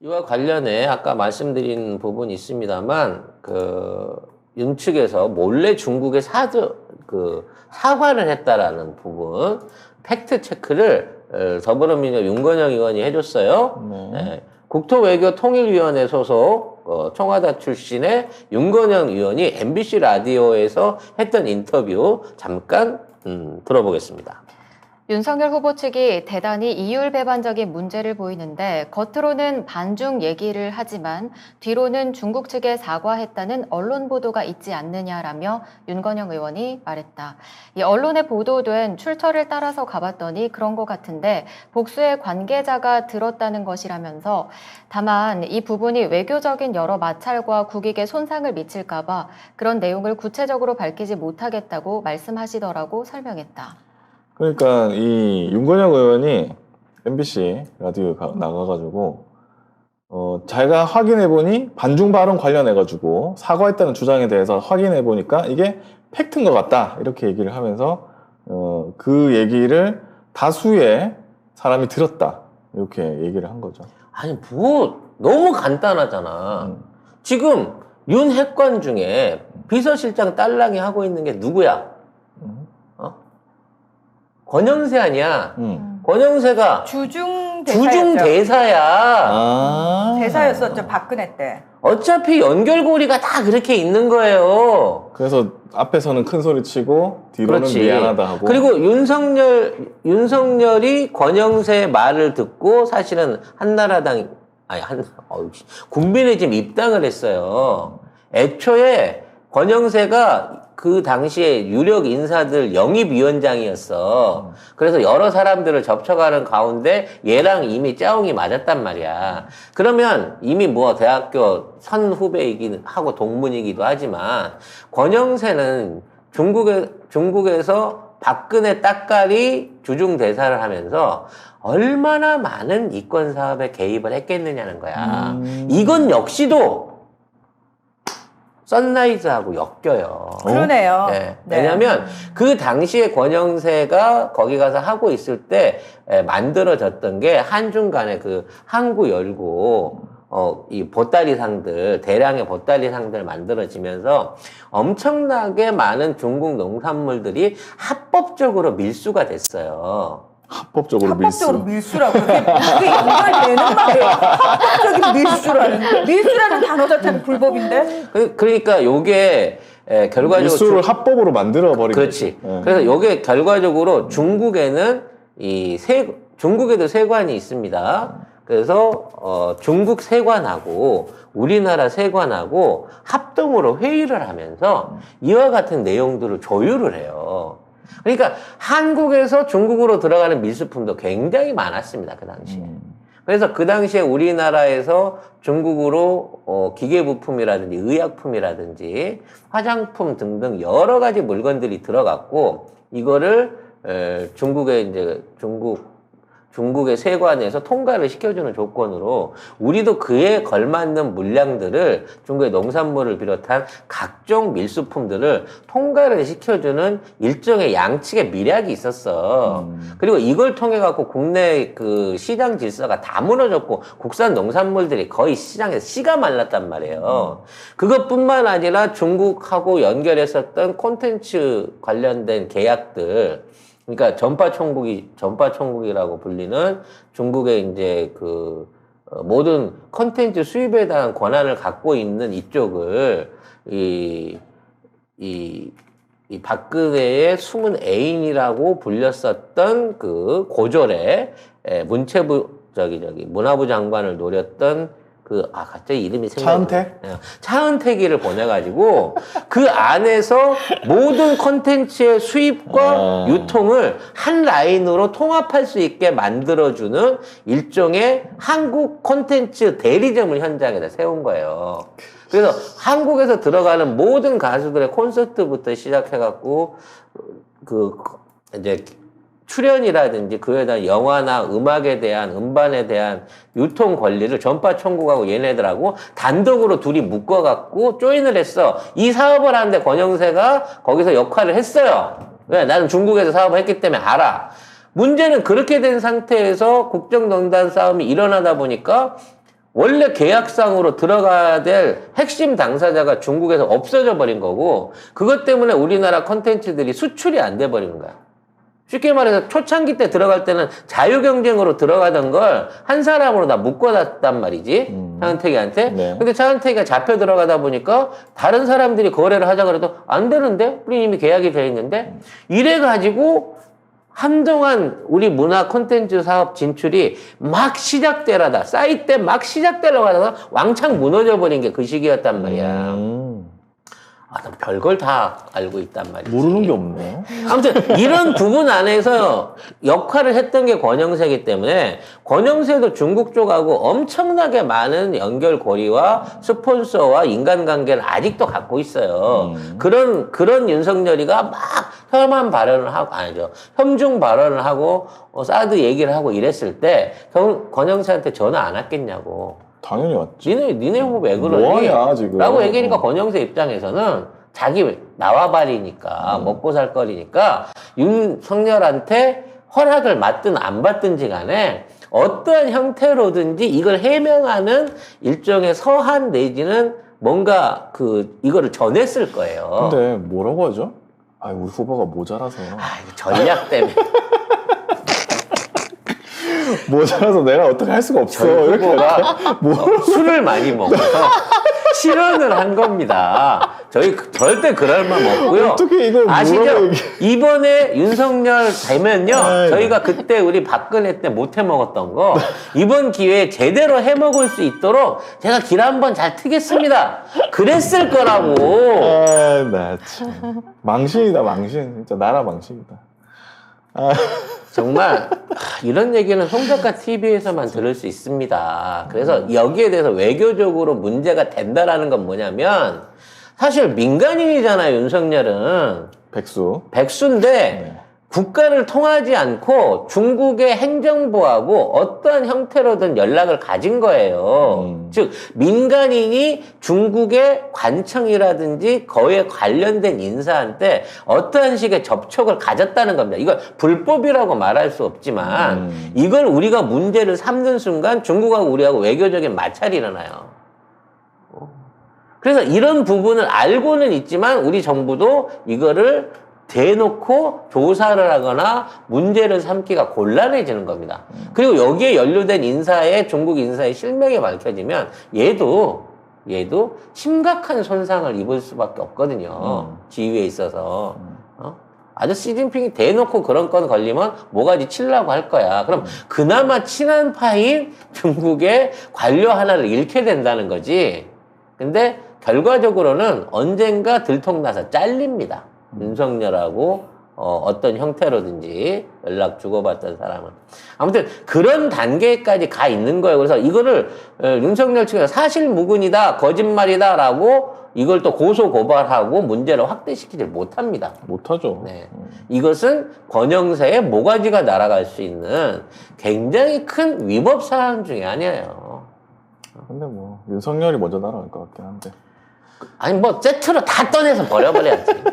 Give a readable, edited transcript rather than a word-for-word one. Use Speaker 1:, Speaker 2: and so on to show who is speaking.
Speaker 1: 이와 관련해 아까 말씀드린 부분이 있습니다만 윤 측에서 몰래 중국에 사과를 했다라는 부분 팩트 체크를 더불어민주당 윤건영 의원이 해줬어요. 네. 국토외교통일위원회 소속 청와대 출신의 윤건영 의원이 MBC 라디오에서 했던 인터뷰 잠깐 들어보겠습니다.
Speaker 2: 윤석열 후보 측이 대단히 이율배반적인 문제를 보이는데 겉으로는 반중 얘기를 하지만 뒤로는 중국 측에 사과했다는 언론 보도가 있지 않느냐라며 윤건영 의원이 말했다. 이 언론에 보도된 출처를 따라서 가봤더니 그런 것 같은데 복수의 관계자가 들었다는 것이라면서 다만 이 부분이 외교적인 여러 마찰과 국익에 손상을 미칠까 봐 그런 내용을 구체적으로 밝히지 못하겠다고 말씀하시더라고 설명했다.
Speaker 3: 그러니까 이 윤건영 의원이 MBC 라디오에 나가가지고 자기가 확인해보니 반중 발언 관련해가지고 사과했다는 주장에 대해서 확인해보니까 이게 팩트인 것 같다 이렇게 얘기를 하면서 그 얘기를 다수의 사람이 들었다 이렇게 얘기를 한 거죠.
Speaker 1: 아니 너무 간단하잖아. 지금 윤 핵관 중에 비서실장 딸랑이 하고 있는 게 누구야? 권영세 아니야. 권영세가 주중대사야.
Speaker 4: 대사였었죠, 박근혜 때.
Speaker 1: 어차피 연결고리가 다 그렇게 있는 거예요.
Speaker 3: 그래서 앞에서는 큰 소리 치고 뒤로는
Speaker 1: 그렇지.
Speaker 3: 미안하다 하고.
Speaker 1: 그리고 윤석열이 권영세 말을 듣고 사실은 국민의힘 입당을 했어요. 애초에 권영세가 그 당시에 유력 인사들 영입위원장이었어. 그래서 여러 사람들을 접촉하는 가운데 얘랑 이미 짜웅이 맞았단 말이야. 그러면 이미 대학교 선후배이긴 하고 동문이기도 하지만 권영세는 중국에서 박근혜 따까리 주중대사를 하면서 얼마나 많은 이권 사업에 개입을 했겠느냐는 거야. 이건 역시도 선라이즈하고 엮여요.
Speaker 4: 그러네요.
Speaker 1: 네. 왜냐면 그 당시에 권영세가 거기 가서 하고 있을 때 만들어졌던 게 한중 간에 그 항구 열고 이 보따리상들, 대량의 보따리상들 만들어지면서 엄청나게 많은 중국 농산물들이 합법적으로 밀수가 됐어요.
Speaker 3: 합법적으로
Speaker 4: 밀수라고. 그게 연결되는 말이에요. 합법적인 밀수라는 단어 자체는 불법인데.
Speaker 1: 그러니까 요게 결과적으로
Speaker 3: 밀수를 합법으로 만들어 버린
Speaker 1: 그렇지.
Speaker 3: 거지.
Speaker 1: 그래서 요게 결과적으로 중국에는 중국에도 세관이 있습니다. 그래서 중국 세관하고 우리나라 세관하고 합동으로 회의를 하면서 이와 같은 내용들을 조율을 해요. 그러니까 한국에서 중국으로 들어가는 밀수품도 굉장히 많았습니다. 그 당시에. 그래서 그 당시에 우리나라에서 중국으로 기계부품이라든지 의약품이라든지 화장품 등등 여러 가지 물건들이 들어갔고 이거를 중국의 세관에서 통과를 시켜주는 조건으로 우리도 그에 걸맞는 물량들을 중국의 농산물을 비롯한 각종 밀수품들을 통과를 시켜주는 일종의 양측의 밀약이 있었어. 그리고 이걸 통해 갖고 국내 그 시장 질서가 다 무너졌고 국산 농산물들이 거의 시장에서 씨가 말랐단 말이에요. 그것뿐만 아니라 중국하고 연결했었던 콘텐츠 관련된 계약들 그러니까 전파총국이라고 불리는 중국의 이제 모든 컨텐츠 수입에 대한 권한을 갖고 있는 이쪽을 이 박근혜의 숨은 애인이라고 불렸었던 그 고졸의 문화부 장관을 노렸던 갑자기 이름이 생각이 차은택이를 보내가지고 그 안에서 모든 콘텐츠의 수입과 유통을 한 라인으로 통합할 수 있게 만들어주는 일종의 한국 콘텐츠 대리점을 현장에다 세운 거예요. 그래서 한국에서 들어가는 모든 가수들의 콘서트부터 시작해갖고 이제 출연이라든지 그에 대한 영화나 음악에 대한 음반에 대한 유통 권리를 전파총국하고 얘네들하고 단독으로 둘이 묶어갖고 조인을 했어. 이 사업을 하는데 권영세가 거기서 역할을 했어요. 왜? 나는 중국에서 사업을 했기 때문에 알아. 문제는 그렇게 된 상태에서 국정농단 싸움이 일어나다 보니까 원래 계약상으로 들어가야 될 핵심 당사자가 중국에서 없어져 버린 거고 그것 때문에 우리나라 콘텐츠들이 수출이 안 돼 버리는 거야. 쉽게 말해서 초창기 때 들어갈 때는 자유경쟁으로 들어가던 걸 한 사람으로 다 묶어놨단 말이지. 차은택이한테.
Speaker 3: 네.
Speaker 1: 근데 차은택이가 잡혀 들어가다 보니까 다른 사람들이 거래를 하자 그래도 안 되는데? 우리 이미 계약이 돼 있는데? 이래가지고 한동안 우리 문화 콘텐츠 사업 진출이 막 시작되려다 사이트 때 막 시작되려고 하다가 왕창 무너져 버린 게 그 시기였단 말이야. 아, 난 별걸 다 알고 있단 말이지.
Speaker 3: 모르는 게 없네.
Speaker 1: 아무튼 이런 부분 안에서 역할을 했던 게 권영세이기 때문에 권영세도 중국 쪽하고 엄청나게 많은 연결고리와 스폰서와 인간관계를 아직도 갖고 있어요. 그런 윤석열이가 막 혐한 발언을 하고 아니죠. 혐중 발언을 하고 사드 얘기를 하고 이랬을 때 권영세한테 전화 안 왔겠냐고.
Speaker 3: 당연히 왔지.
Speaker 1: 니네 후보 왜 그러니?
Speaker 3: 뭐하냐 지금.
Speaker 1: 라고 얘기하니까 권영세 입장에서는 자기 나와바리니까 먹고 살 거리니까 윤석열한테 허락을 받든 안 받든지 간에 어떠한 형태로든지 이걸 해명하는 일종의 서한 내지는 뭔가 이거를 전했을 거예요.
Speaker 3: 근데 뭐라고 하죠? 아, 우리 후보가 모자라서.
Speaker 1: 아, 이거 전략 때문에.
Speaker 3: 모자라서 내가 어떻게 할 수가 없어.
Speaker 1: 저희
Speaker 3: 이렇게
Speaker 1: 후보가 술을 많이 먹어서 실언을 한 겁니다. 저희 절대 그럴 맘 없고요.
Speaker 3: 어떻게 이걸
Speaker 1: 아시죠?
Speaker 3: 뭐라고 얘기해.
Speaker 1: 이번에 윤석열 되면요.
Speaker 3: 아이고.
Speaker 1: 저희가 그때 우리 박근혜 때 못 해먹었던 거 이번 기회에 제대로 해먹을 수 있도록 제가 길 한번 잘 트겠습니다. 그랬을 거라고.
Speaker 3: 아, 나 참. 망신이다, 망신. 진짜 나라 망신이다. 아.
Speaker 1: 정말 이런 얘기는 송작가 TV에서만 들을 수 있습니다. 그래서 여기에 대해서 외교적으로 문제가 된다라는 건 뭐냐면 사실 민간인이잖아요, 윤석열은. 백수인데
Speaker 3: 네.
Speaker 1: 국가를 통하지 않고 중국의 행정부하고 어떠한 형태로든 연락을 가진 거예요. 즉 민간인이 중국의 관청이라든지 거기에 관련된 인사한테 어떠한 식의 접촉을 가졌다는 겁니다. 이걸 불법이라고 말할 수 없지만 이걸 우리가 문제를 삼는 순간 중국하고 우리하고 외교적인 마찰이 일어나요. 그래서 이런 부분을 알고는 있지만 우리 정부도 이거를 대놓고 조사를 하거나 문제를 삼기가 곤란해지는 겁니다. 그리고 여기에 연루된 인사의 중국 인사의 실명이 밝혀지면 얘도 심각한 손상을 입을 수밖에 없거든요. 지위에 있어서. 아주 시진핑이 대놓고 그런 건 걸리면 뭐가지 치려고 할 거야. 그럼 그나마 친한 파인 중국의 관료 하나를 잃게 된다는 거지. 근데 결과적으로는 언젠가 들통나서 잘립니다. 윤석열하고 어떤 형태로든지 연락 주고받던 사람은. 아무튼 그런 단계까지 가 있는 거예요. 그래서 이거를 윤석열 측에서 사실무근이다, 거짓말이다라고 이걸 또 고소 고발하고 문제를 확대시키지 못합니다.
Speaker 3: 못하죠.
Speaker 1: 네. 이것은 권영세의 모가지가 날아갈 수 있는 굉장히 큰 위법 사안 중에 아니에요.
Speaker 3: 근데 뭐 윤석열이 먼저 날아갈 것 같긴 한데.
Speaker 1: 아니 뭐 세트로 다 떠내서 버려버려야지. 네.